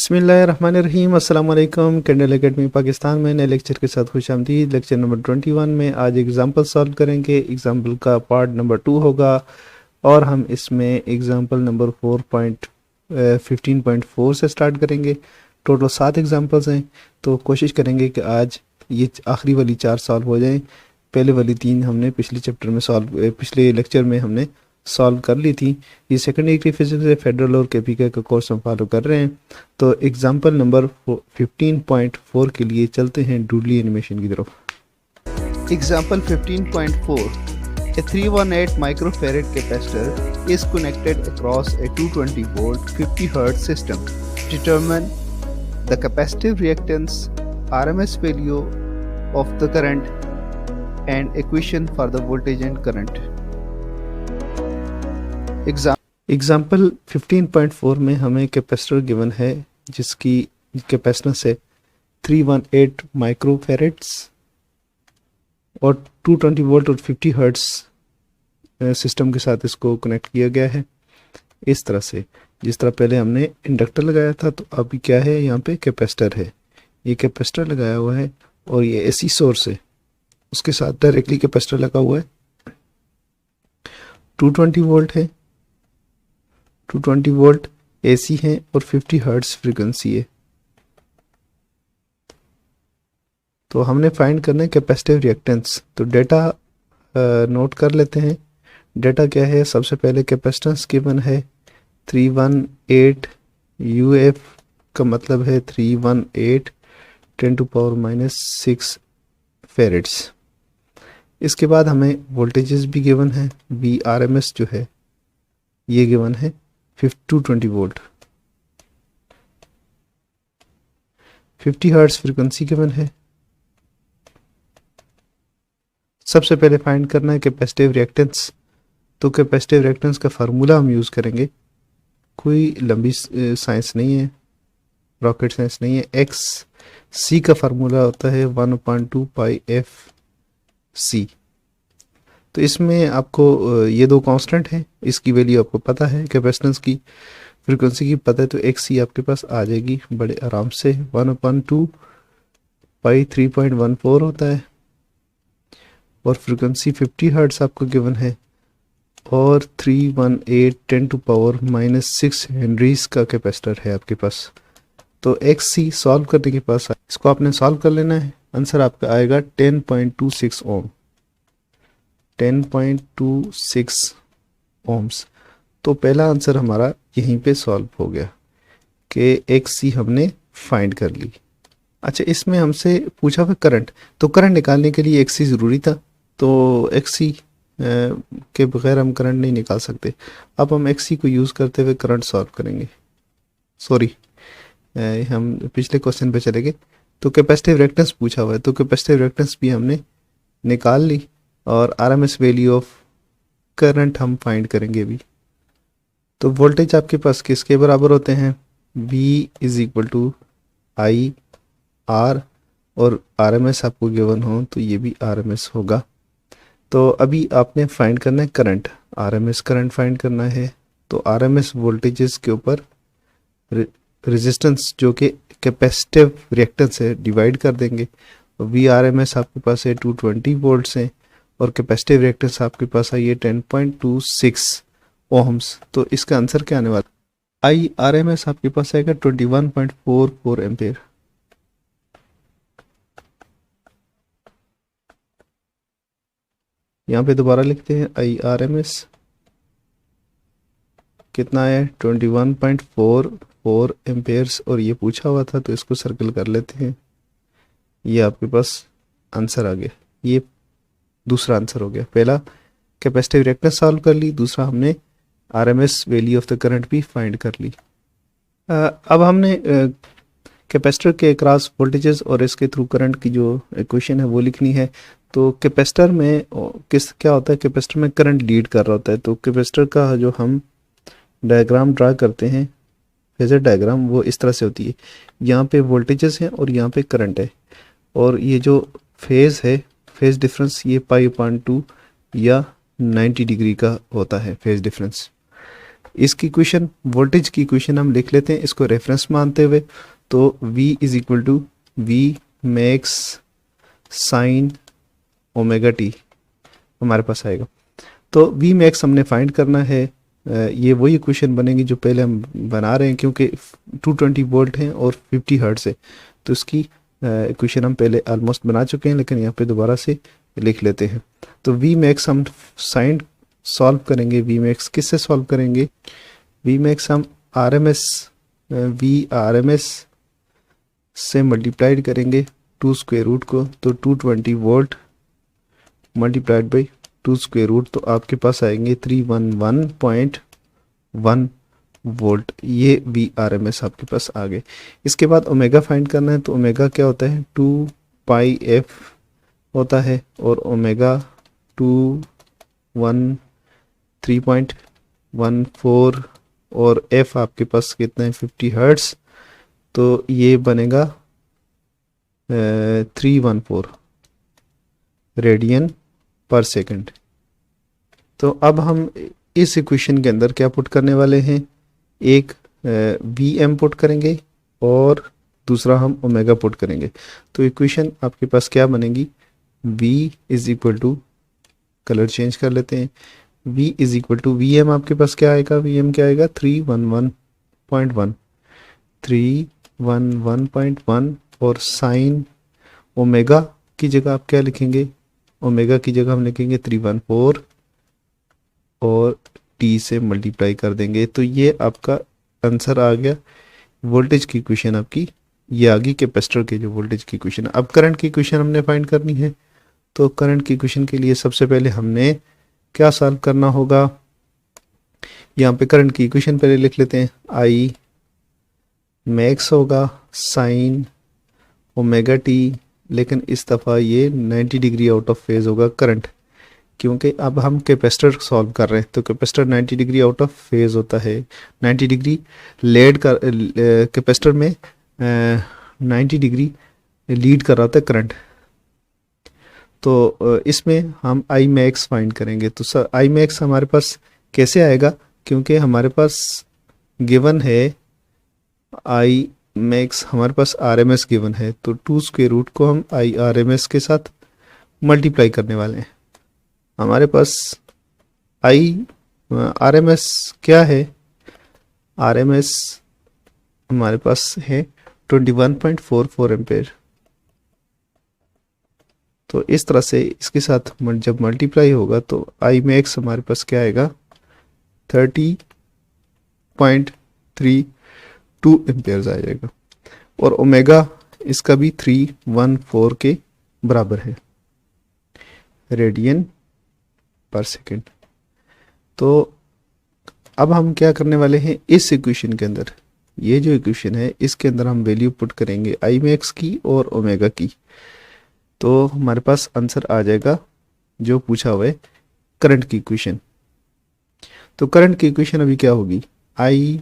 बिस्मिल्लाहिर्रहमानिर्रहीम। अस्सलाम वालेकुम। कैंडल एकेडमी पाकिस्तान में नए लेक्चर के साथ खुशामदीद। लेक्चर नंबर 21 में आज एग्जाम्पल सॉल्व करेंगे। एग्जाम्पल का पार्ट नंबर 2 होगा और हम इसमें एग्जाम्पल नंबर 15.4 से स्टार्ट करेंगे। टोटल 7 एग्जाम्पल्स हैं, तो कोशिश करेंगे कि आज ये आखिरी वाली 4 सॉल्व हो जाएं। पहले वाली 3 हमने पिछले लेक्चर में हमने सॉल्व कर ली थी। ये सेकेंडरी डिग्री फिजिक्स से फेडरल और केपीके का कोर्स हम फॉलो कर रहे हैं। तो एग्जाम्पल नंबर 15.4 के लिए चलते हैं डूडली एनिमेशन की तरफ। Example 15.4 A 318 microfarad capacitor is connected across a 220 volt 50 Hz system. Determine the capacitive reactance, RMS value of the current and equation for the voltage and current. Example 15.4 में हमें capacitor given है जिसकी capacitance है 318 माइक्रोफैरेड्स और 220 volt और 50 hertz system के साथ इसको कनेक्ट किया गया है। इस तरह से जिस तरह पहले हमने इंडक्टर लगाया था, तो अभी क्या है, यहाँ पे कैपेसिटर है। ये कैपेसिटर लगाया हुआ है और ये एसी सोर्स है, उसके साथ डायरेक्टली कैपेसिटर लगा हुआ है। 220 वोल्ट है, 220 वोल्ट एसी है और 50 हर्ट्ज फ्रीक्वेंसी है। तो हमने फाइंड करना है कैपेसिटिव रिएक्टेंस। तो डेटा नोट कर लेते हैं। डेटा क्या है, सबसे पहले कैपेसिटेंस गिवन है 318 यूएफ का मतलब है 318 10⁻⁻6 फेरेड्स। इसके बाद हमें वोल्टेजेस भी गिवन है। वी आर एम एस जो है ये गिवन है 220 वोल्ट। 50 हर्ट्ज फ्रीक्वेंसी गिवन है। सबसे पहले फाइंड करना है कैपेसिटिव रिएक्टेंस। तो कैपेसिटिव रिएक्टेंस का फार्मूला हम यूज़ करेंगे। कोई लंबी साइंस नहीं है, रॉकेट साइंस नहीं है। एक्स सी का फार्मूला होता है 1/2 पाई एफ सी। तो इसमें आपको ये दो कांस्टेंट हैं, इसकी वैल्यू आपको पता है, कैपेसिटेंस की फ्रीक्वेंसी की पता है, तो एक्स सी आपके पास आ जाएगी बड़े आराम से। 1/2 पाई 3.14 होता है और फ्रीक्वेंसी 50 हर्ट्ज आपको गिवन है और 318 10⁻⁻6 हेनरीज का कैपेसिटर है आपके पास। तो एक्स सी सॉल्व करने के पास इसको आपने सॉल्व कर लेना है। आंसर आपका आएगा 10.26 ओम, 10.26 ओम्स। तो पहला आंसर हमारा यहीं पे सॉल्व हो गया कि एक्स सी हमने फाइंड कर ली। अच्छा, इसमें हमसे पूछा हुआ करंट, तो करंट निकालने के लिए एक्स सी ज़रूरी था, तो एक्स सी के बगैर हम करंट नहीं निकाल सकते। अब हम एक्स सी को यूज़ करते हुए करंट सॉल्व करेंगे। सॉरी, हम पिछले क्वेश्चन पे चले गए। तो कैपेसिटिव रिएक्टेंस पूछा हुआ है, तो कैपेसिटिव रिएक्टेंस भी हमने निकाल ली और आरएमएस वैल्यू ऑफ करंट हम फाइंड करेंगे अभी। तो वोल्टेज आपके पास किसके बराबर होते हैं, V = I R, और आरएमएस आपको गिवन हो तो ये भी आरएमएस होगा। तो अभी आपने फाइंड करना है करंट, आरएमएस करंट फाइंड करना है। तो आरएमएस वोल्टेजेस के ऊपर रेजिस्टेंस जो कि कैपेसिटिव रिएक्टेंस है डिवाइड कर देंगे। वी आर एम एस आपके पास है 220 वोल्ट्स हैं और कैपेसिटिव रिएक्टेंस आपके पास आई है 10.26 ओम्स। तो इसका आंसर क्या आने वाला, आई आर एम एस आपके पास आएगा 21.44 एम्पेयर। यहाँ पे दोबारा लिखते हैं आई आर एम एस कितना है 21.44 एम्पेयर्स, और ये पूछा हुआ था तो इसको सर्कल कर लेते हैं। ये आपके पास आंसर आ गया, ये दूसरा आंसर हो गया। पहला कैपेसिटिव रिएक्टेंस सॉल्व कर ली, दूसरा हमने RMS value of the current भी फाइंड कर ली। अब हमने कैपेसिटर के अक्रॉस वोल्टेजेस और इसके थ्रू करंट की जो इक्वेशन है वो लिखनी है। तो कैपेसिटर में क्या होता है, कैपेसिटर में करंट लीड कर रहा होता है। तो कैपेसिटर का जो हम डायग्राम ड्रा करते हैं, फेजर डायग्राम, वो इस तरह से होती है। यहाँ पे वोल्टेजेस हैं और यहाँ पे करंट है, और ये जो फेज है, फेज डिफरेंस ये π/2 या 90 डिग्री का होता है फेज डिफरेंस। इसकी इक्वेशन, वोल्टेज की इक्वेशन हम लिख लेते हैं इसको रेफरेंस मानते हुए। तो V is equal to V max sine omega T हमारे पास आएगा। तो वी मैक्स हमने फाइंड करना है। ये वही इक्वेशन बनेगी जो पहले हम बना रहे हैं, क्योंकि 220 वोल्ट हैं और 50 हर्ट्ज है, तो इसकी इक्वेशन हम पहले ऑलमोस्ट बना चुके हैं, लेकिन यहाँ पे दोबारा से लिख लेते हैं। तो वी मैक्स हम साइन सॉल्व करेंगे। वी मैक्स किससे सॉल्व करेंगे? वी मैक्स हम आर एम एस से मल्टीप्लाइड करेंगे 2 स्क्वायर रूट को, तो 220 volt multiplied by 2 square root, तो आपके पास आएंगे 311.1 वोल्ट। ये वी आर एम एस आपके पास आ गए। इसके बाद ओमेगा फाइंड करना है। तो ओमेगा क्या होता है? 2 पाई एफ होता है, और ओमेगा 3.14 और एफ आपके पास कितना है? 50 हर्ट्स, तो ये बनेगा 314 रेडियन पर सेकंड। तो अब हम इस इक्वेशन के अंदर क्या पुट करने वाले हैं? एक वी एम पुट करेंगे और दूसरा हम ओमेगा पुट करेंगे। तो इक्वेशन आपके पास क्या बनेगी? V is equal to, colour change कर लेते हैं, V is equal to V M आपके पास क्या आएगा? वी एम क्या आएगा? 311.1 और साइन ओमेगा की जगह आप क्या लिखेंगे? ओमेगा की जगह हम लिखेंगे 314 और टी से मल्टीप्लाई कर देंगे। तो ये आपका आंसर आ गया। वोल्टेज की इक्वेशन आपकी ये आ गई, कैपेसिटर के जो वोल्टेज की इक्वेशन। अब करंट की इक्वेशन हमने फाइंड करनी है। तो करंट की इक्वेशन के लिए सबसे पहले हमने क्या सॉल्व करना होगा? यहाँ पे करंट की इक्वेशन पहले लिख लेते हैं। आई मैक्स होगा साइन ओमेगा टी, लेकिन इस दफ़ा ये 90 डिग्री आउट ऑफ फेज होगा करंट, क्योंकि अब हम कैपेसिटर सॉल्व कर रहे हैं। तो capacitor 90 degree out of phase होता है। 90 डिग्री लीड कर, कैपेसिटर में 90 डिग्री लीड कर रहा होता है करंट। तो इसमें हम आई मैक्स फाइंड करेंगे। तो सर आई मैक्स हमारे पास कैसे आएगा? क्योंकि हमारे पास गिवन है आई मैक्स, हमारे पास आर एम एस गिवन है, तो 2 स्क्वायर रूट को हम आई आर एम एस के साथ मल्टीप्लाई करने वाले हैं। हमारे पास आई आर एम एस क्या है? आर एम एस हमारे पास है 21.44 एम्पेयर। तो इस तरह से इसके साथ जब मल्टीप्लाई होगा तो आई मैक्स हमारे पास क्या आएगा? 30.32 एम्पेयर आ जाएगा, और ओमेगा इसका भी 314 के बराबर है रेडियन पर सेकेंड। तो अब हम क्या करने वाले हैं? इस इक्वेशन के अंदर, ये जो इक्वेशन है इसके अंदर हम वैल्यू पुट करेंगे आई मैक्स की और ओमेगा की। तो हमारे पास आंसर आ जाएगा जो पूछा हुआ है करंट की इक्वेशन। तो करंट की इक्वेशन अभी क्या होगी? आई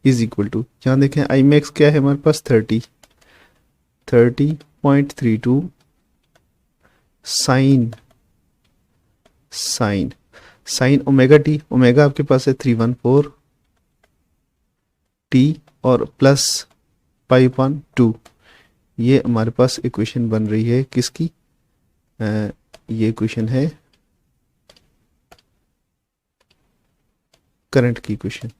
इज इक्वल टू, यहाँ देखें आई मैक्स क्या है हमारे पास? 30.32 साइन ओमेगा टी। ओमेगा आपके पास है 314 टी और प्लस पाई अपॉन 2। ये हमारे पास इक्वेशन बन रही है किसकी? ये इक्वेशन है करंट की इक्वेशन।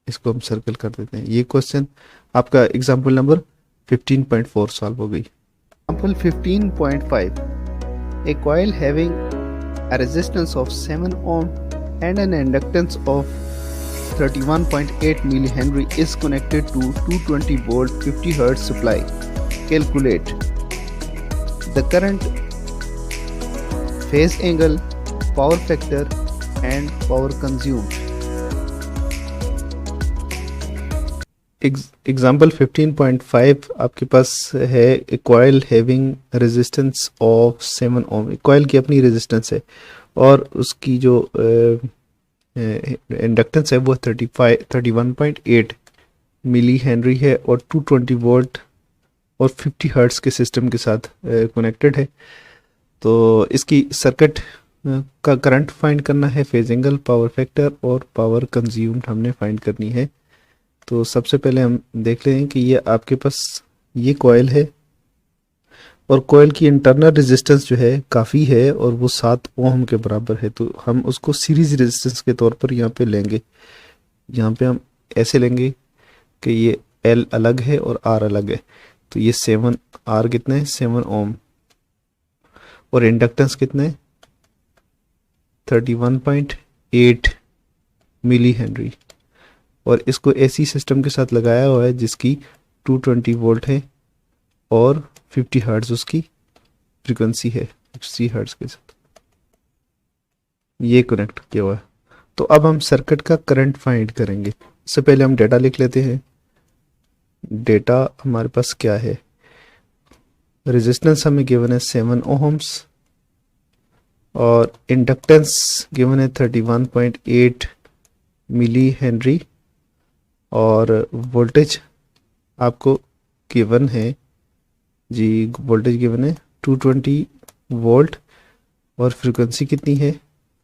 इसको हम सर्कल कर देते हैं। ये क्वेश्चन आपका एग्जाम्पल नंबर 15.4 सॉल्व हो गई। Example 15.5, a coil having a resistance of 7 ohm and an inductance of 31.8 millihenry is connected to 220 volt 50 hertz supply. Calculate the current, phase angle, power factor and power consumed. Example 15.5 आपके पास है a coil having resistance of 7 ohm. Coil की अपनी resistance है और उसकी जो inductance है वो 31.8 मिली हेनरी है और 220 वोल्ट और 50 हर्ट्ज के सिस्टम के साथ कनेक्टेड है। तो इसकी सर्किट का करंट फाइंड करना है, फेज एंगल, पावर फैक्टर और पावर कंज्यूम्ड हमने फाइंड करनी है। तो सबसे पहले हम देख लें कि ये आपके पास ये कॉइल है और कॉइल की इंटरनल रेजिस्टेंस जो है काफ़ी है और वो 7 ओम के बराबर है। तो हम उसको सीरीज रेजिस्टेंस के तौर पर यहाँ पे लेंगे। यहाँ पे हम ऐसे लेंगे कि ये एल अलग है और आर अलग है। तो ये 7 आर कितने हैं, 7 ओम, और इंडक्टेंस कितने, 31.8 मिली हेनरी। और इसको एसी सिस्टम के साथ लगाया हुआ है जिसकी 220 वोल्ट है और 50 हर्ट्ज उसकी फ्रीक्वेंसी है, 60 हर्ट्ज के साथ ये कनेक्ट किया हुआ है। तो अब हम सर्किट का करंट फाइंड करेंगे। इससे पहले हम डेटा लिख लेते हैं। डेटा हमारे पास क्या है, रेजिस्टेंस हमें गिवन है 7 ओहम्स और इंडक्टेंस गिवन है 31.8 मिली हेनरी और वोल्टेज आपको गिवन है जी, वोल्टेज गिवन है 220 वोल्ट और फ्रीक्वेंसी कितनी है,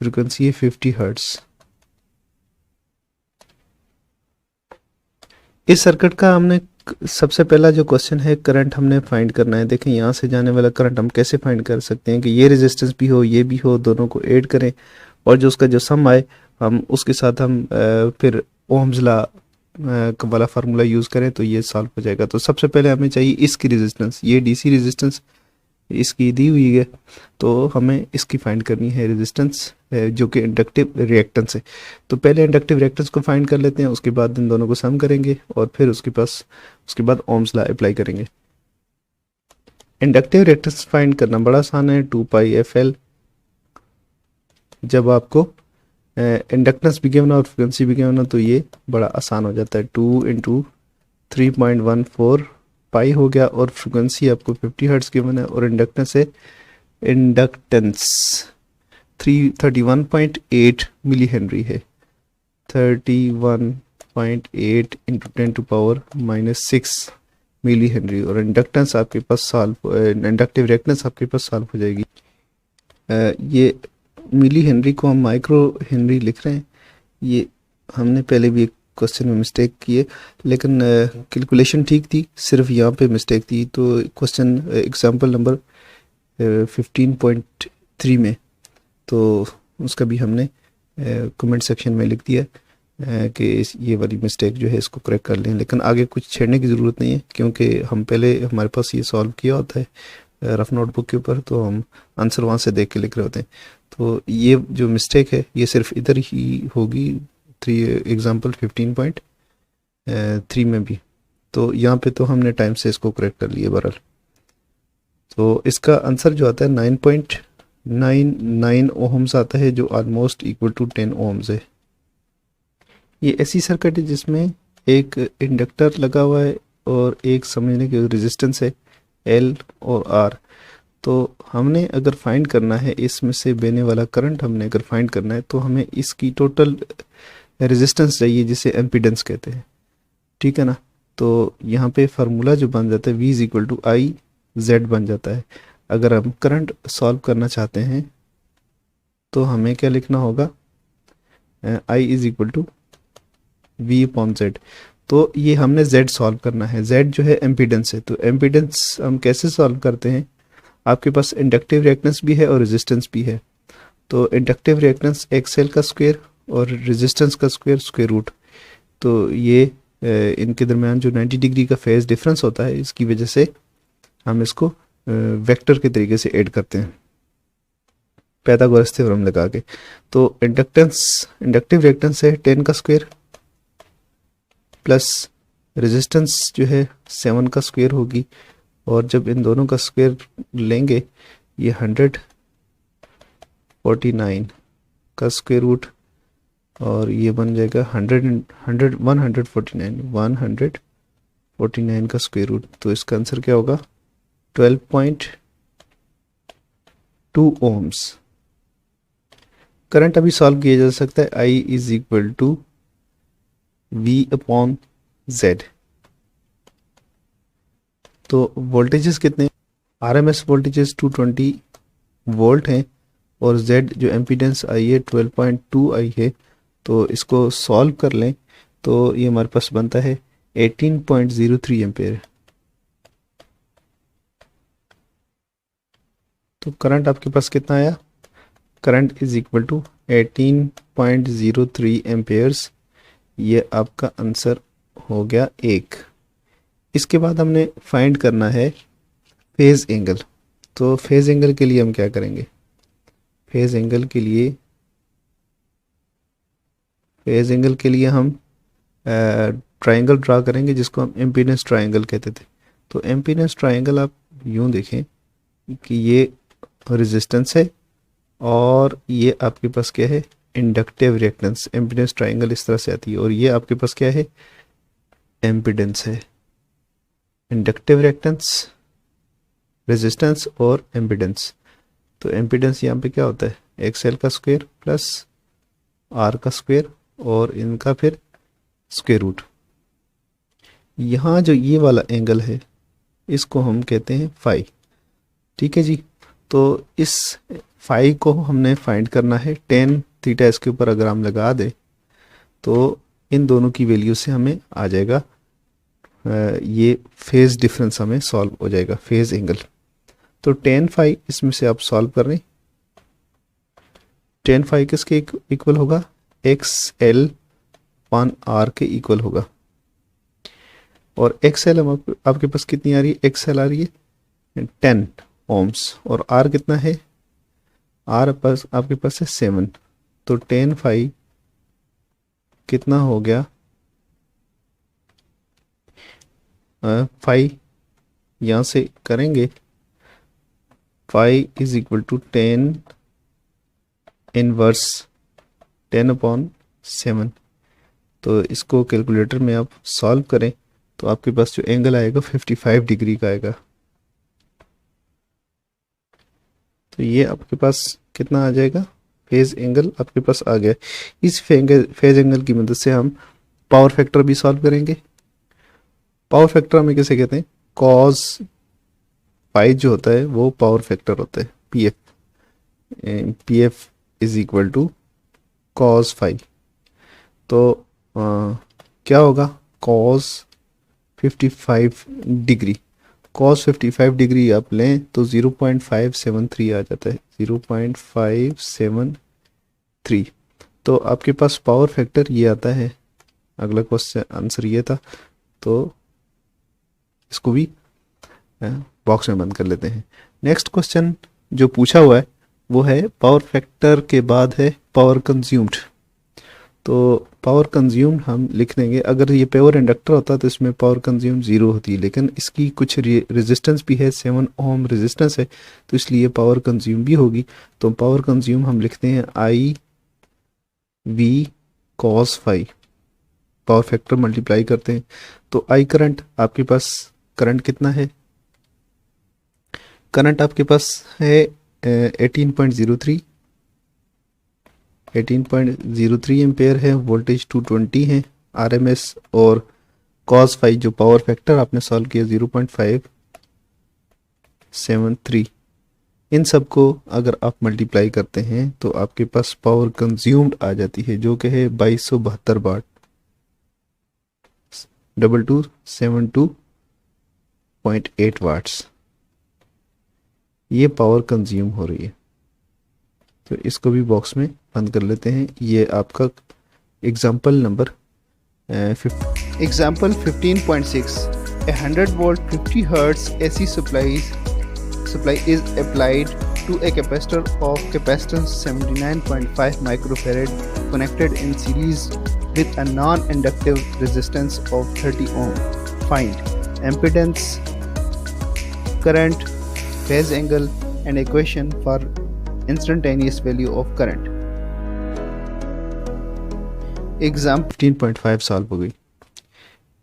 फ्रीक्वेंसी है 50 हर्ट्ज। इस सर्किट का हमने सबसे पहला जो क्वेश्चन है करंट हमने फाइंड करना है। देखें यहाँ से जाने वाला करंट हम कैसे फाइंड कर सकते हैं कि ये रेजिस्टेंस भी हो ये भी हो, दोनों को ऐड करें और जो उसका जो सम आए हम उसके साथ हम फिर ओम्स ला वाला फार्मूला यूज़ करें तो ये सॉल्व हो जाएगा। तो सबसे पहले हमें चाहिए इसकी रेजिस्टेंस, ये डीसी रेजिस्टेंस इसकी दी हुई है तो हमें इसकी फाइंड करनी है रेजिस्टेंस जो कि इंडक्टिव रिएक्टेंस है। तो पहले इंडक्टिव रिएक्टेंस को फाइंड कर लेते हैं, उसके बाद इन दोनों को सम करेंगे और फिर उसके बाद ओम्स ला अप्लाई करेंगे। इंडक्टिव रिएक्टेंस फाइंड करना बड़ा आसान है, 2πfl। जब आपको इंडक्टेंस भी गिवन और फ्रिक्वेंसी भी गिवन तो ये बड़ा आसान हो जाता है। 2 × 3.14 पाई हो गया और फ्रिक्वेंसी आपको 50 हर्ट्ज गिवन है और इंडक्टेंस है, इंडक्टेंस 31.8 मिली हेनरी है। 31.8 × 10⁻⁻6 मिली हेनरी और इंडक्टेंस आपके पास सॉल्व, इंडक्टिव रिएक्टेंस आपके पास सॉल्व हो जाएगी। ये मिली हेनरी को हम माइक्रो हेनरी लिख रहे हैं। ये हमने पहले भी एक क्वेश्चन में मिस्टेक की है लेकिन कैलकुलेशन ठीक थी, सिर्फ यहाँ पे मिस्टेक थी। तो क्वेश्चन एग्जांपल नंबर 15.3 में तो उसका भी हमने कमेंट सेक्शन में लिख दिया कि ये वाली मिस्टेक जो है इसको करेक्ट कर लें, लेकिन आगे कुछ छेड़ने की ज़रूरत नहीं है क्योंकि हम पहले हमारे पास ये सॉल्व किया होता है रफ नोटबुक के ऊपर, तो हम आंसर वहाँ से देख के लिख रहे होते हैं। तो ये जो मिस्टेक है ये सिर्फ इधर ही होगी, एग्जाम्पल 15.3 में भी। तो यहाँ पे तो हमने टाइम से इसको करेक्ट कर लिया बहरहाल। तो इसका आंसर जो आता है 9.99 ओहम्स आता है जो ऑलमोस्ट इक्वल टू 10 ओहम्स है। ये ऐसी सर्किट है जिसमें एक इंडक्टर लगा हुआ है और एक समझने की रेजिस्टेंस है एल और आर। तो हमने अगर फाइंड करना है इसमें से बहने वाला करंट हमने अगर फाइंड करना है तो हमें इसकी टोटल रेजिस्टेंस चाहिए जिसे एम्पीडेंस कहते हैं, ठीक है ना। तो यहाँ पे फार्मूला जो बन जाता है V = IZ बन जाता है। अगर हम करंट सॉल्व करना चाहते हैं तो हमें क्या लिखना होगा, I = V/Z। तो ये हमने Z सॉल्व करना है, Z जो है एम्पीडेंस है। तो एम्पीडेंस हम कैसे सॉल्व करते हैं, आपके पास इंडक्टिव रिएक्टेंस भी है और रेजिस्टेंस भी है। तो इंडक्टिव रिएक्टेंस XL का स्क्वायर और रेजिस्टेंस का स्क्वायर रूट। तो ये इनके दरमियान जो 90 डिग्री का फेज डिफरेंस होता है इसकी वजह से हम इसको वेक्टर के तरीके से ऐड करते हैं पाइथागोरस थ्योरम लगा के। तो इंडक्टिव रिएक्टेंस है 10 का स्क्वायर प्लस रेजिस्टेंस जो है 7 का स्क्वायर होगी और जब इन दोनों का स्क्वायर लेंगे ये 149 का स्क्वायर रूट और ये बन जाएगा 149 का स्क्वायर रूट। तो इसका आंसर क्या होगा, 12.2 ओम्स। करंट अभी सॉल्व किया जा सकता है, I = V/Z। तो वोल्टेजेस कितने, RMS वोल्टेजेस 220 वोल्ट हैं और Z जो एम्पीडेंस आई है 12.2 आई है, तो इसको सॉल्व कर लें तो ये हमारे पास बनता है 18.03 एम्पेयर। तो करंट आपके पास कितना आया? Current is equal to 18.03 amperes. ये आपका आंसर हो गया एक। इसके बाद हमने फाइंड करना है फेज एंगल। तो फेज एंगल के लिए हम क्या करेंगे? फेज एंगल के लिए हम ट्रायंगल ड्रा करेंगे जिसको हम एम्पीडेंस ट्रायंगल कहते थे। तो एम्पीडेंस ट्रायंगल आप यूं देखें कि ये रेजिस्टेंस है और ये आपके पास क्या है? Inductive reactance. एम्पीडेंस ट्रायंगल इस तरह से आती है और ये आपके पास क्या है? एम्पीडेंस है। इंडक्टिव रिएक्टेंस, रेजिस्टेंस और एम्पीडेंस। तो एम्पीडेंस यहाँ पे क्या होता है? एक्सएल का स्क्वायर प्लस आर का स्क्वायर और इनका फिर स्क्वायर रूट। यहाँ जो ये वाला एंगल है इसको हम कहते हैं फाई। ठीक है जी। तो इस फाई को हमने फाइंड करना है। टेन थीटा इसके ऊपर अगर हम लगा दें तो इन दोनों की वैल्यू से हमें आ जाएगा ये फेज डिफरेंस हमें सॉल्व हो जाएगा, फेज एंगल। तो टेन फाई इसमें से आप सॉल्व कर रहे हैं। टेन फाई किसके इक्वल होगा? एक्स एल पान आर के इक्वल होगा। और एक्स एल आपके पास कितनी आ रही है? एक्स एल आ रही है 10 ओम्स और आर कितना है? आर पास आपके पास है 7। तो टेन फाई कितना हो गया? फाई यहाँ से करेंगे, phi is equal to 10 inverse 10/7। तो इसको कैलकुलेटर में आप सॉल्व करें तो आपके पास जो एंगल आएगा 55 डिग्री का आएगा। तो ये आपके पास कितना आ जाएगा? फेज एंगल आपके पास आ गया। इस फेज एंगल की मदद से हम पावर फैक्टर भी सॉल्व करेंगे। पावर फैक्टर हमें किसे कहते हैं? कॉस पाई जो होता है वो पावर फैक्टर होता है, PF. PF is equal to cos phi. तो क्या होगा? Cos 55 degree. कॉस 55 डिग्री आप लें तो 0.573 आ जाता है, 0.573। तो आपके पास पावर फैक्टर ये आता है। अगला क्वेश्चन आंसर ये था। तो इसको भी बॉक्स में बंद कर लेते हैं। नेक्स्ट क्वेश्चन जो पूछा हुआ है वो है पावर फैक्टर के बाद है पावर कंज्यूम्ड। तो पावर कंज्यूम्ड हम लिख देंगे। अगर ये प्योर इंडक्टर होता तो इसमें पावर कंज्यूम 0 होती, लेकिन इसकी कुछ रेजिस्टेंस भी है, 7 ओम रेजिस्टेंस है, तो इसलिए पावर कंज्यूम भी होगी। तो पावर कंज्यूम हम लिखते हैं I V cos phi. Power factor multiply करते हैं तो आई करंट आपके पास, करंट कितना है? करंट आपके पास है 18.03 एम्पेयर है। वोल्टेज 220 है आरएमएस। और कॉस फाई जो पावर फैक्टर आपने सॉल्व किया 0.573। इन सब को अगर आप मल्टीप्लाई करते हैं तो आपके पास पावर कंज्यूम्ड आ जाती है जो कि है 2272 वाट। 2272.8 वाट्स ये पावर कंज्यूम हो रही है। तो इसको भी बॉक्स में बंद कर लेते हैं। ये आपका example number example 15.6। A 100 volt 50 hertz AC supply is applied to a capacitor of capacitance 79.5 microfarad connected in series with a non-inductive resistance of 30 ohm. Find impedance, current, phase angle and equation for instantaneous value of current. Example 15.5 solve हो गई।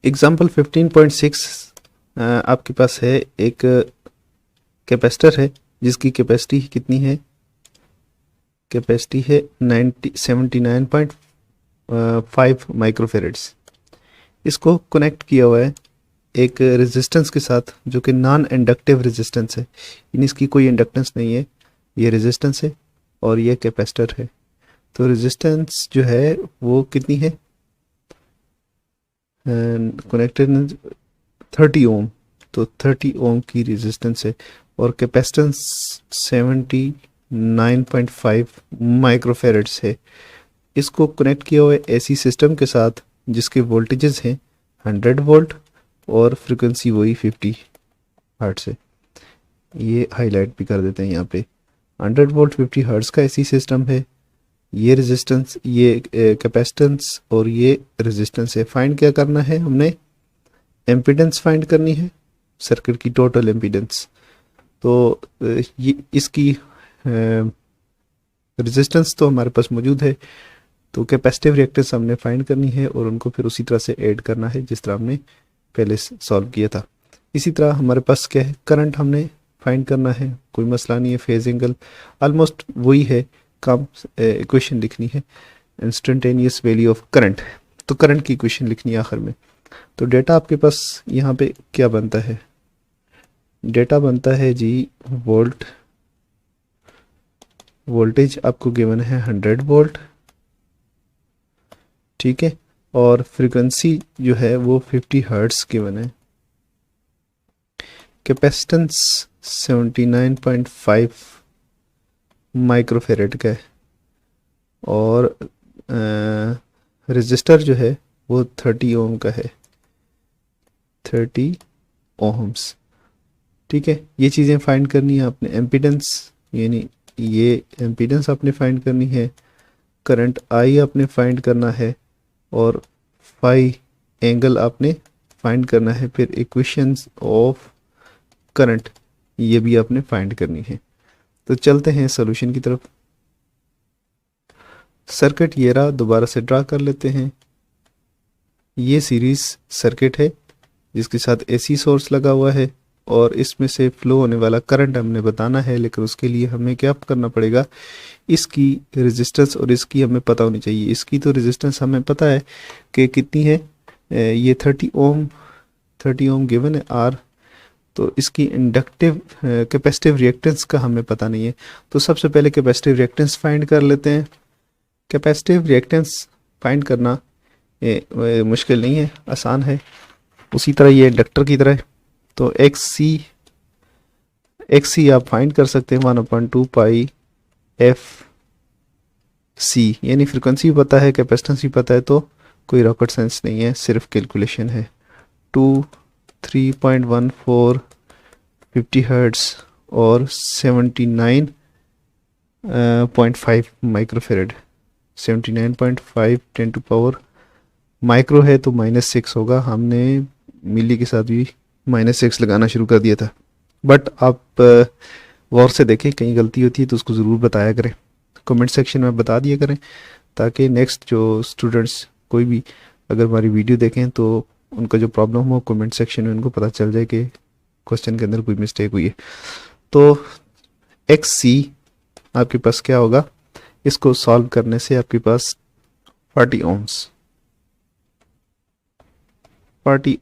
Example 15.6 आपके पास है एक capacitor है जिसकी capacity कितनी है? कैपेसिटी है 79.5 माइक्रोफेरेड्स। इसको कनेक्ट किया हुआ है एक रेजिस्टेंस के साथ जो कि नॉन इंडक्टिव रेजिस्टेंस है, यानी इसकी कोई इंडक्टेंस नहीं है, ये रेजिस्टेंस है। और ये कैपेसिटर है। तो रेजिस्टेंस जो है वो कितनी है, कनेक्टेड 30 ओम, तो 30 ओम की रेजिस्टेंस है। और कैपेसिटेंस 79.5 माइक्रोफेरेड्स है। इसको कनेक्ट किया हुआ है एसी सिस्टम के साथ जिसके वोल्टेजेस हैं 100 वोल्ट और फ्रीक्वेंसी वही 50 हर्ट्ज है। ये हाईलाइट भी कर देते हैं यहाँ पे, 100 वोल्ट 50 हर्ट्ज का एसी सिस्टम है। ये रेजिस्टेंस, ये कैपेसिटेंस और ये रेजिस्टेंस है। फाइंड क्या करना है, हमने एम्पीडेंस फाइंड करनी है, सर्किट की टोटल एम्पीडेंस। तो ये इसकी रेजिस्टेंस तो हमारे पास मौजूद है, तो कैपेसिटिव रिएक्टेंस हमने फाइंड करनी है और उनको फिर उसी तरह से ऐड करना है जिस तरह हमने पहले सॉल्व किया था। इसी तरह हमारे पास क्या है, करंट हमने फाइंड करना है, कोई मसला नहीं है। फेज एंगल ऑलमोस्ट वही है, काम इक्वेशन लिखनी है, इंस्टेंटेनियस वैल्यू ऑफ करंट। तो करंट की इक्वेशन लिखनी है आखिर में। तो डेटा आपके पास यहाँ पे क्या बनता है, डेटा बनता है जी वोल्टेज आपको गिवन है 100 वोल्ट, ठीक है, और फ्रीक्वेंसी जो है वो 50 हर्ट्ज गिवन है। कैपेसिटेंस 79.5 माइक्रोफेरेड का है और रेजिस्टर जो है वो 30 ओम का है, 30 ओम्स, ठीक है। ये चीज़ें फाइंड करनी है आपने। एम्पीडेंस यानी ये एम्पीडेंस आपने फाइंड करनी है, करंट आई आपने फाइंड करना है और फाई एंगल आपने फाइंड करना है। फिर इक्वेशंस ऑफ करंट ये भी आपने फाइंड करनी है। तो चलते हैं सॉल्यूशन की तरफ। सर्किट ये रहा, दोबारा से ड्रा कर लेते हैं। ये सीरीज सर्किट है जिसके साथ एसी सोर्स लगा हुआ है और इसमें से फ्लो होने वाला करंट हमने बताना है, लेकिन उसके लिए हमें क्या करना पड़ेगा, इसकी रेजिस्टेंस और इसकी हमें पता होनी चाहिए। इसकी तो रेजिस्टेंस हमें पता है कि कितनी है, ये 30 ओम गिवन है आर। तो इसकी इंडक्टिव कैपेसिटिव रिएक्टेंस का हमें पता नहीं है। तो सबसे पहले कैपेसिटिव रिएक्टेंस फाइंड कर लेते हैं। कैपेसिटिव रिएक्टेंस फाइंड करना मुश्किल नहीं है, आसान है, उसी तरह ये इंडक्टर की तरह है। तो एक्स सी आप फाइंड कर सकते हैं 1/2 पाई एफ सी, यानी फ्रिक्वेंसी भी पता है, कैपेसिटेंस भी पता है, तो कोई रॉकेट साइंस नहीं है, सिर्फ कैलकुलेशन है। 3.14 50 हर्ट्ज और 79.5 माइक्रोफेरेड। 79.5 10 टू पावर माइक्रो है तो -6 होगा। हमने मिली के साथ भी -6 लगाना शुरू कर दिया था, बट आप गौर से देखें, कहीं गलती होती है तो उसको ज़रूर बताया करें, कमेंट सेक्शन में बता दिया करें, ताकि नेक्स्ट जो स्टूडेंट्स कोई भी अगर हमारी वीडियो देखें तो उनका जो प्रॉब्लम हो कमेंट सेक्शन में उनको पता चल जाए कि क्वेश्चन के अंदर कोई मिस्टेक हुई है। तो एक्स सी आपके पास क्या होगा, इसको सॉल्व करने से आपके पास 40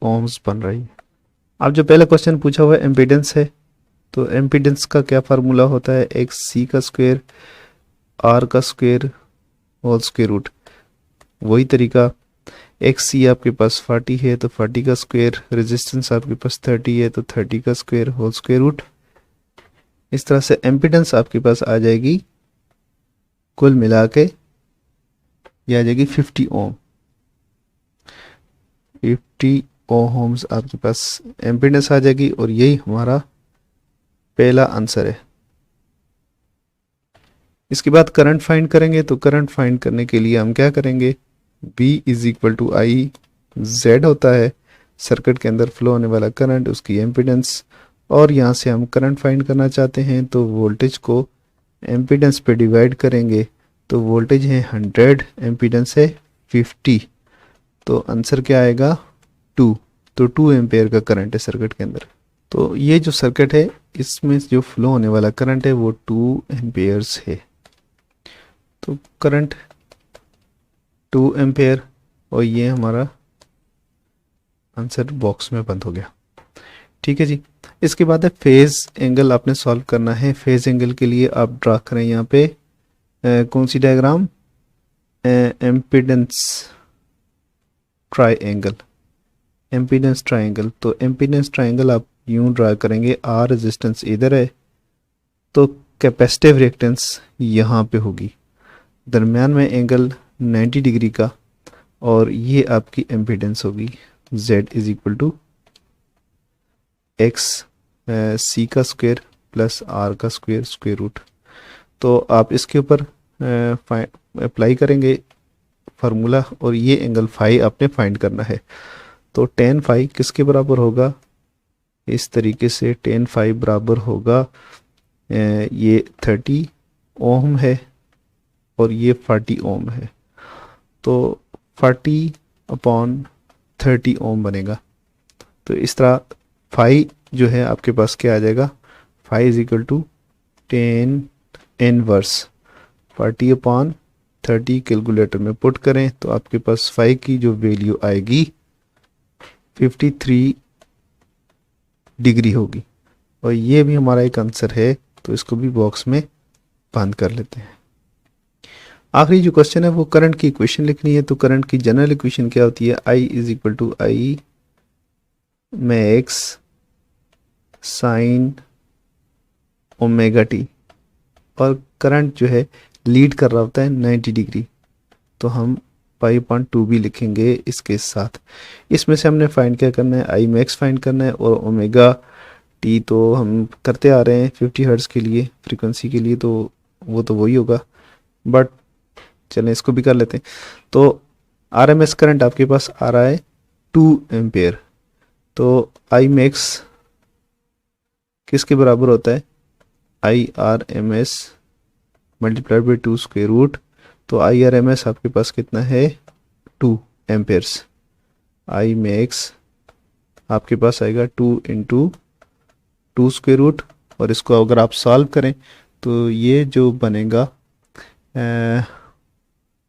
ओम्स बन रही है। अब जो पहला क्वेश्चन पूछा हुआ है एम्पीडेंस है, तो एम्पीडेंस का क्या फार्मूला होता है, एक्स सी का स्क्वायर आर का स्क्वायर होल स्क्वायर रूट। वही तरीका, एक्स सी आपके पास 40 है तो 40 का स्क्वायर, रेजिस्टेंस आपके पास 30 है तो 30 का स्क्वायर होल स्क्वायर रूट। इस तरह से एम्पीडेंस आपके पास आ जाएगी, कुल मिला के ये आ जाएगी 50 ओम। 50 ओम्स आपके पास एम्पीडेंस आ जाएगी और यही हमारा पहला आंसर है। इसके बाद करंट फाइंड करेंगे। तो करंट फाइंड करने के लिए हम क्या करेंगे, B = I, Z होता है सर्किट के अंदर फ्लो होने वाला करंट, उसकी एम्पीडेंस, और यहाँ से हम करंट फाइंड करना चाहते हैं तो वोल्टेज को एम्पीडेंस पे डिवाइड करेंगे। तो वोल्टेज है 100, एम्पीडेंस है 50, तो आंसर क्या आएगा 2। तो 2 एम्पेयर का करंट है सर्किट के अंदर। तो ये जो सर्किट है इसमें जो फ्लो होने वाला करंट है वो 2 एम्पेयर्स है। तो करंट 2 एम्पेयर और ये हमारा आंसर बॉक्स में बंद हो गया। ठीक है जी। इसके बाद है फेज एंगल आपने सॉल्व करना है। फेज एंगल के लिए आप ड्रा करें यहाँ पे कौन सी डायग्राम, एम्पिडेंस ट्राइंगल, एम्पिडेंस ट्राइंगल। तो एम्पिडेंस ट्राइंगल आप यूं ड्रा करेंगे, आर रेजिस्टेंस इधर है तो कैपेसिटिव रिएक्टेंस यहाँ पे होगी, दरमियान में एंगल 90 डिग्री का, और ये आपकी एम्पिडेंस होगी Z is equal to X C का स्क्वायर प्लस आर का स्क्वायर स्क्वायर रूट। तो आप इसके ऊपर अप्लाई करेंगे फार्मूला, और ये एंगल फाई आपने फाइंड करना है। तो टेन फाई किसके बराबर होगा, इस तरीके से टेन फाई बराबर होगा ये 30 ओम है और ये 40 ओम है, तो 40/30 ओम बनेगा। तो इस तरह फाई जो है आपके पास क्या आ जाएगा, phi is equal to 10 inverse 40/30 calculator में पुट करें तो आपके पास फाई की जो वैल्यू आएगी 53 डिग्री होगी, और ये भी हमारा एक आंसर है, तो इसको भी बॉक्स में बंद कर लेते हैं। आखिरी जो क्वेश्चन है वो करंट की इक्वेशन लिखनी है। तो करंट की जनरल इक्वेशन क्या होती है, I is equal to I max sine omega T, और करंट जो है लीड कर रहा होता है 90 डिग्री, तो हम 5.2 भी लिखेंगे इसके साथ। इसमें से हमने फाइंड क्या करना है, आई मैक्स फाइंड करना है, और ओमेगा टी तो हम करते आ रहे हैं 50 हर्ट्ज के लिए फ्रीक्वेंसी के लिए, तो वो तो वही होगा, बट चलें इसको भी कर लेते हैं। तो आरएमएस करंट आपके पास आ रहा है 2 एम्पेयर, तो आई मैक्स किसके बराबर होता है, I R M S multiplied by 2 square root. तो आई आर एम एस आपके पास कितना है 2 एम्पेयर्स, आई मैक्स आपके पास आएगा 2 इंटू 2 स्क्वायर रूट, और इसको अगर आप सॉल्व करें तो ये जो बनेगा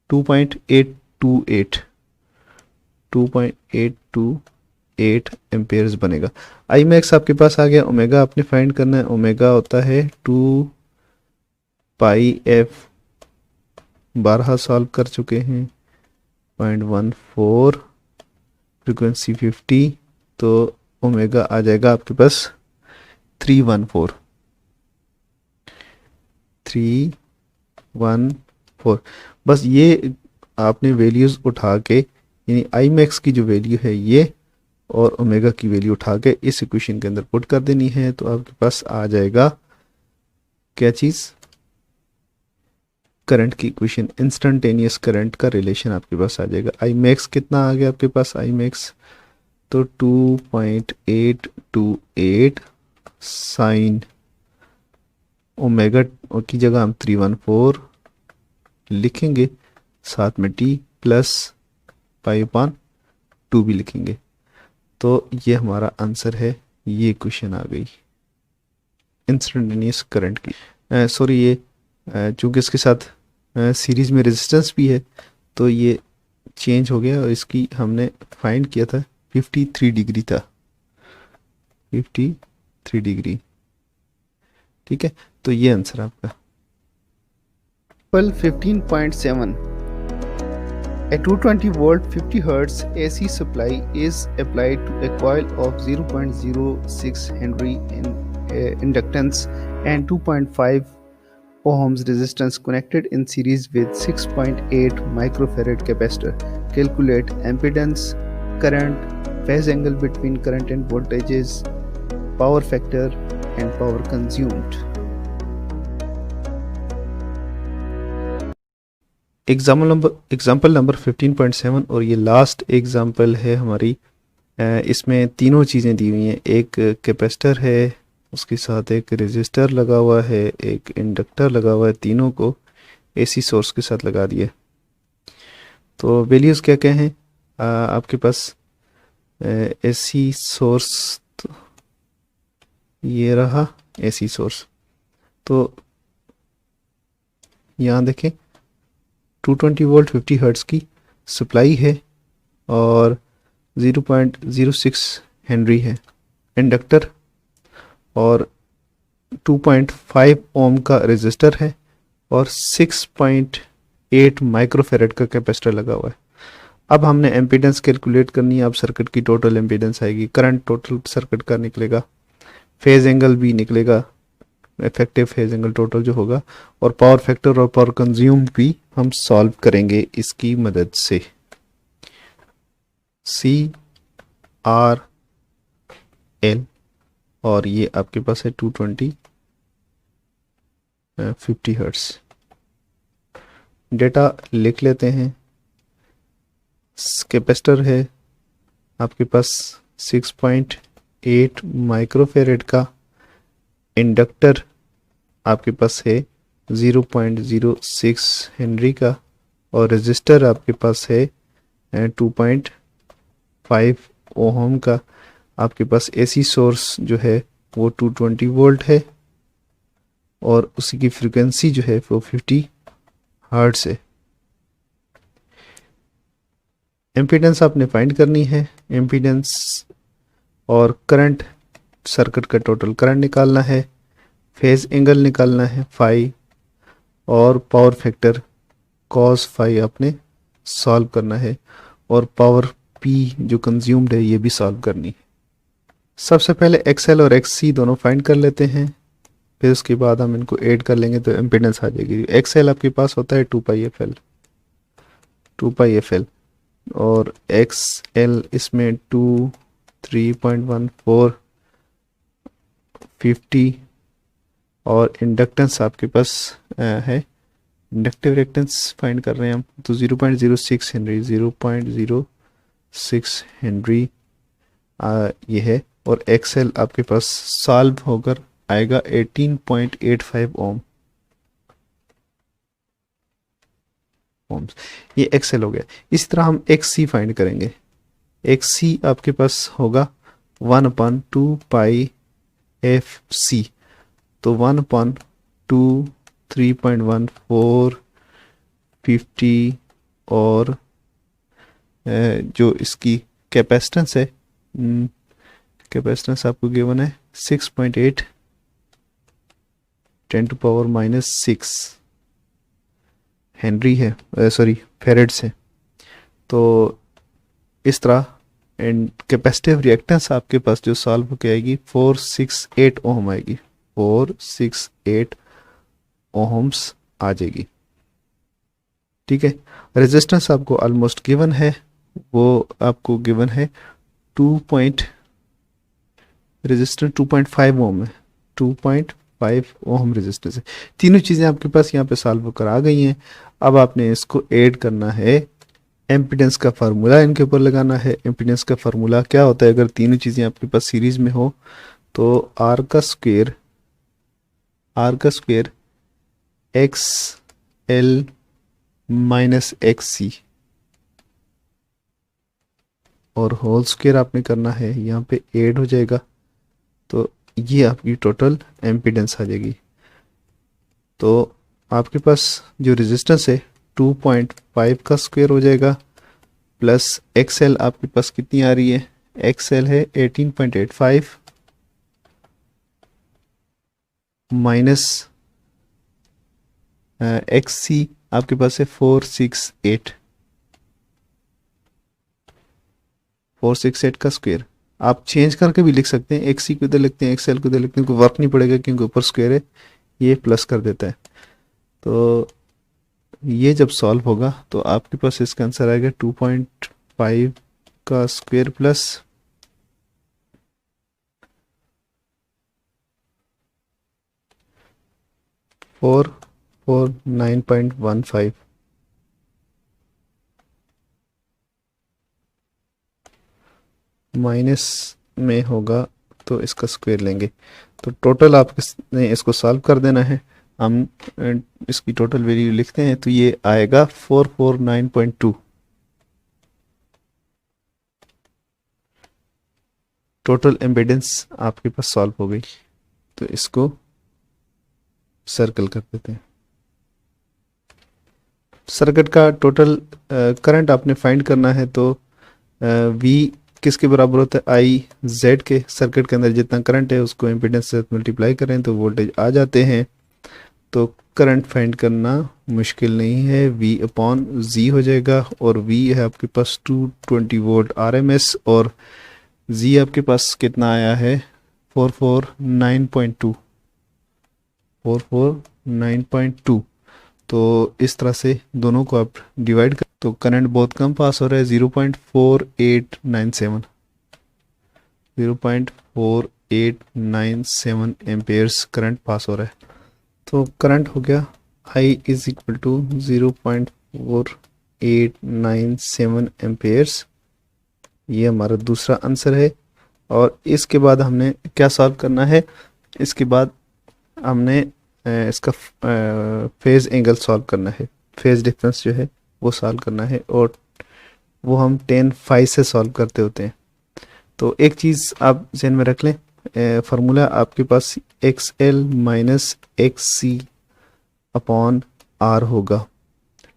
2.828 एम्पेयर्स बनेगा। आई मैक्स आपके पास आ गया। ओमेगा आपने फाइंड करना है, ओमेगा होता है 2 पाई एफ, 12 सॉल्व कर चुके हैं, 0.14 फ्रीक्वेंसी 50, तो ओमेगा आ जाएगा आपके पास 314। बस ये आपने वैल्यूज़ उठा के, यानी आई मैक्स की जो वैल्यू है ये और ओमेगा की वैल्यू उठा के इस इक्वेशन के अंदर पुट कर देनी है, तो आपके पास आ जाएगा क्या चीज़, करंट की इक्वेशन, इंस्टेंटेनियस करंट का रिलेशन आपके पास आ जाएगा। आई मैक्स कितना आ गया आपके पास, आई मैक्स तो 2.828 साइन ओमेगा की जगह हम 314 लिखेंगे, साथ में टी प्लस पाई/2 भी लिखेंगे। तो ये हमारा आंसर है, ये क्वेश्चन आ गई इंस्टेंटेनियस करंट की। सॉरी ये चूँकि इसके साथ सीरीज़ में रेजिस्टेंस भी है तो ये चेंज हो गया, और इसकी हमने फाइंड किया था 53 डिग्री था, 53 डिग्री, ठीक है। तो ये आंसर आपका। 15.7 A 220 volt 50 Hz AC supply is applied to a coil of 0.06 Henry in inductance and 2.5 ohms resistance connected in series with 6.8 microfarad capacitor. Calculate impedance, current, phase angle between current and voltages, power factor and power consumed. Example number 15.7 और ये last example है हमारी। इसमें तीनों चीज़ें दी हुई हैं, एक कैपेसिटर है, उसके साथ एक रेजिस्टर लगा हुआ है, एक इंडक्टर लगा हुआ है, तीनों को एसी सोर्स के साथ लगा दिए। तो वैल्यूज़ क्या क्या हैं आपके पास, एसी सोर्स तो ये रहा एसी सोर्स, तो यहाँ देखें 220 वोल्ट 50 हर्ट्ज़ की सप्लाई है और 0.06 हेनरी है इंडक्टर, और 2.5 ओम का रेजिस्टर है, और 6.8 माइक्रोफेरेड का कैपेसिटर लगा हुआ है। अब हमने एम्पीडेंस कैलकुलेट करनी है। अब सर्किट की टोटल एम्पीडेंस आएगी, करंट टोटल सर्किट का निकलेगा, फेज एंगल भी निकलेगा, इफेक्टिव फेज एंगल टोटल जो होगा, और पावर फैक्टर और पावर कंज्यूम भी हम सॉल्व करेंगे इसकी मदद से। सी आर एल, और ये आपके पास है 220 50 हर्ट्स। डेटा लिख लेते हैं। कैपेसिटर है आपके पास 6.8 माइक्रोफेरेड का, इंडक्टर आपके पास है 0.06 हेनरी का, और रेजिस्टर आपके पास है 2.5 ओहम का। आपके पास एसी सोर्स जो है वो 220 वोल्ट है, और उसी की फ्रीक्वेंसी जो है वो 50 हर्ट्ज है। एम्पीडेंस आपने फाइंड करनी है। एम्पीडेंस और करंट, सर्किट का टोटल करंट निकालना है, फेज एंगल निकालना है फाई, और पावर फैक्टर कॉस फाई आपने सॉल्व करना है, और पावर पी जो कंज्यूम्ड है ये भी सॉल्व करनी है। सबसे पहले एक्सएल और एक्ससी दोनों फाइंड कर लेते हैं, फिर उसके बाद हम इनको ऐड कर लेंगे तो एम्पीडेंस आ जाएगी। एक्सएल आपके पास होता है 2 पाई एफ एल, और एक्स एल इसमें 2 3.14 50, और इंडक्टेंस आपके पास है, इंडक्टिव रिएक्टेंस फाइंड कर रहे हैं हम, तो 0.06 हेनरी, 0.06 हेनरी ये है। और एक्सएल आपके पास सॉल्व होकर आएगा 18.85 ओम्स। ये एक्सएल हो गया। इसी तरह हम एक्स सी फाइंड करेंगे। एक्स सी आपके पास होगा 1/2 पाई एफ सी, तो 1/2 3.14 50, और जो इसकी कैपेसिटेंस है, कैपेसिटेंस आपको गिवन है 6.8 10⁻⁻6 हेनरी है, सॉरी फेरेड्स है। तो इस तरह एंड कैपेसिटिव रिएक्टेंस आपके पास जो सॉल्व होकर आएगी 468 ओम आएगी, 468 ओम्स आ जाएगी। ठीक है। रेजिस्टेंस आपको ऑलमोस्ट गिवन है, वो आपको गिवन है 2.5 ओम है, 2.5 ओम रेजिस्टेंस है। तीनों चीज़ें आपके पास यहाँ पे सॉल्व होकर आ गई हैं। अब आपने इसको ऐड करना है, एम्पीडेंस का फार्मूला इनके ऊपर लगाना है। एम्पीडेंस का फार्मूला क्या होता है, अगर तीनों चीज़ें आपके पास सीरीज में हो तो आर का square X L minus X C, और होल स्क्वायर आपने करना है, यहाँ पे ऐड हो जाएगा, तो ये आपकी टोटल एम्पीडेंस आ जाएगी। तो आपके पास जो रेजिस्टेंस है 2.5 का स्क्वायर हो जाएगा, प्लस एक्सएल आपके पास कितनी आ रही है, एक्सएल है 18.85 माइनस एक्स सी आपके पास है 468 का स्क्वायर। आप चेंज करके भी लिख सकते हैं, एक्स सी को इधर लिखते हैं, एक्सएल को इधर लिखते हैं, कोई वर्क नहीं पड़ेगा क्योंकि ऊपर स्क्वायर है, ये प्लस कर देता है। तो ये जब सॉल्व होगा तो आपके पास इसका आंसर आएगा 2.5 का स्क्वायर प्लस 449.15 माइनस में होगा तो इसका स्क्वायर लेंगे। तो टोटल आपने इसको सॉल्व कर देना है। हम इसकी टोटल वैल्यू लिखते हैं तो ये आएगा 449.2। टोटल एम्पीडेंस आपके पास सॉल्व हो गई, तो इसको सर्कल कर देते हैं। सर्किट का टोटल करंट आपने फाइंड करना है, तो V किसके बराबर होता है, आई जेड के। सर्किट के अंदर जितना करंट है उसको एम्पीडेंस से मल्टीप्लाई करें तो वोल्टेज आ जाते हैं। तो करंट फाइंड करना मुश्किल नहीं है, V अपॉन Z हो जाएगा, और V है आपके पास 220 वोल्ट RMS, और Z आपके पास कितना आया है 449.2, 449.2। तो इस तरह से दोनों को आप डिवाइड कर तो करंट बहुत कम पास हो रहा है, 0.4897, 0.4897 एम्पेयर्स करंट पास हो रहा है। तो करंट हो गया I is equal to 0.4897 amperes. ये हमारा दूसरा आंसर है। और इसके बाद हमने क्या सॉल्व करना है, इसके बाद हमने इसका फेज एंगल सॉल्व करना है, फेज डिफरेंस जो है वो सॉल्व करना है, और वो हम tan phi से सॉल्व करते होते हैं। तो एक चीज़ आप ज़हन में रख लें, फार्मूला आपके पास XL minus XC upon R होगा।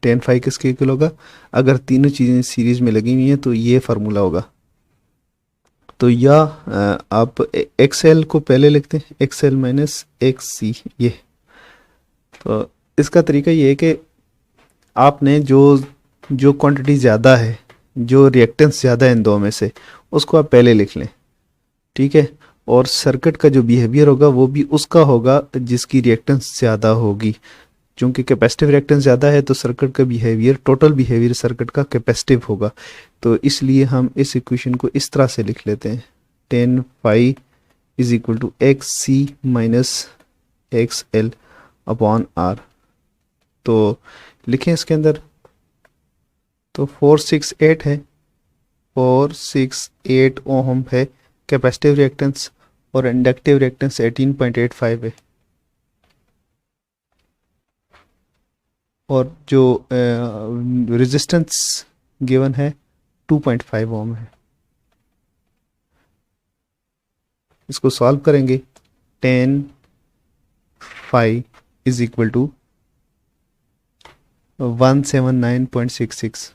tan phi किसके इक्वल होगा, अगर तीनों चीज़ें सीरीज में लगी हुई हैं तो ये फार्मूला होगा। तो या आप XL को पहले लिखते हैं, XL माइनस XC ये। तो इसका तरीका ये है कि आपने जो क्वांटिटी ज़्यादा है, जो रिएक्टेंस ज़्यादा है इन दो में से, उसको आप पहले लिख लें, ठीक है। और सर्किट का जो बिहेवियर होगा वो भी उसका होगा जिसकी रिएक्टेंस ज़्यादा होगी। चूँकि कैपेसिटिव रिएक्टेंस ज़्यादा है तो सर्किट का बिहेवियर, टोटल बिहेवियर सर्किट का कैपेसिटिव होगा। तो इसलिए हम इस इक्वेशन को इस तरह से लिख लेते हैं, tan phi is equal to XC minus XL upon R। तो लिखें इसके अंदर, तो 468 है, 468 ओम है कैपेसिटिव रिएक्टेंस, और इंडक्टिव रिएक्टेंस 18.85 है, और जो रेजिस्टेंस गिवन है 2.5 ओम है। इसको सॉल्व करेंगे, tan phi is equal to 179.66।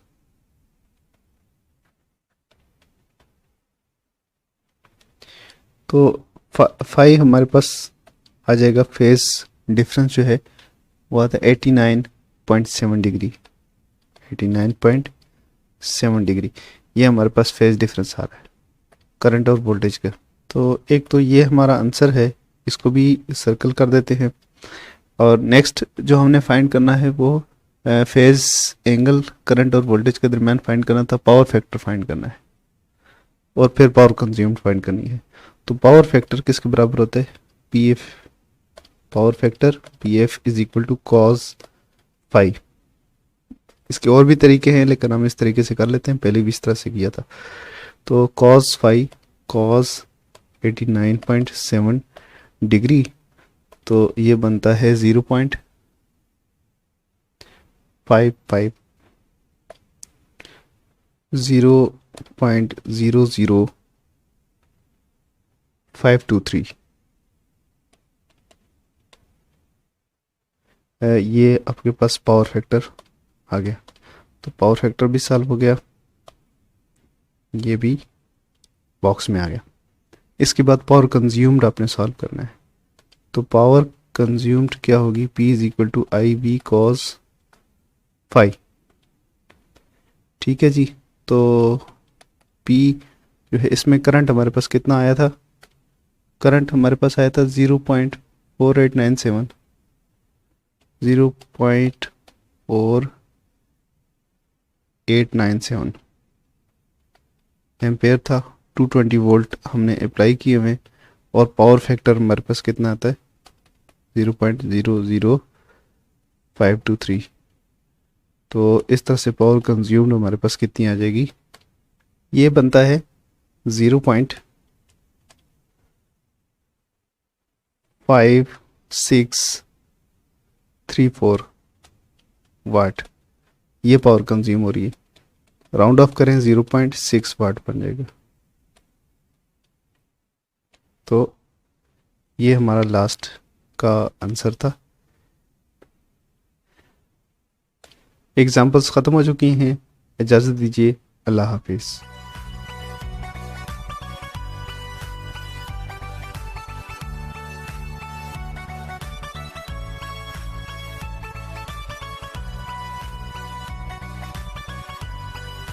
तो फाई हमारे पास आ जाएगा, फेज डिफरेंस जो है वो आता है 89.7 डिग्री, 89.7 डिग्री। ये हमारे पास फेज डिफरेंस आ रहा है करंट और वोल्टेज का। तो एक तो ये हमारा आंसर है, इसको भी सर्कल कर देते हैं। और नेक्स्ट जो हमने फाइंड करना है वो फेज एंगल करंट और वोल्टेज के दरमियान फाइंड करना था, पावर फैक्टर फाइंड करना है, और फिर पावर कंज्यूम्ड फाइंड करनी है। तो पावर फैक्टर किसके बराबर होता है, PF, power factor PF is equal to cos phi। इसके और भी तरीके हैं लेकिन हम इस तरीके से कर लेते हैं, पहले भी इस तरह से किया था। तो cos phi, cos 89.7 डिग्री, तो ये बनता है 0.55, 0.00523। ये आपके पास पावर फैक्टर आ गया। तो पावर फैक्टर भी सॉल्व हो गया, ये भी बॉक्स में आ गया। इसके बाद पावर कंज्यूम्ड आपने सॉल्व करना है। तो पावर कंज्यूम्ड क्या होगी, P is equal to IB cos phi, ठीक है जी। तो P जो है, इसमें करंट हमारे पास कितना आया था, करंट हमारे पास आया था 0.4897, 0.4897 एम्पेयर था, 220 वोल्ट हमने अप्लाई किए हुए, और पावर फैक्टर हमारे पास कितना आता है 0.00523। तो इस तरह से पावर कंज्यूम्ड हमारे पास कितनी आ जाएगी, ये बनता है 0.5634 वाट, ये पावर कंज्यूम हो रही है। राउंड ऑफ करें 0.6 वाट बन जाएगा। तो ये हमारा लास्ट का आंसर था। एग्जाम्पल्स ख़त्म हो चुकी हैं, इजाज़त दीजिए, अल्लाह हाफिज़।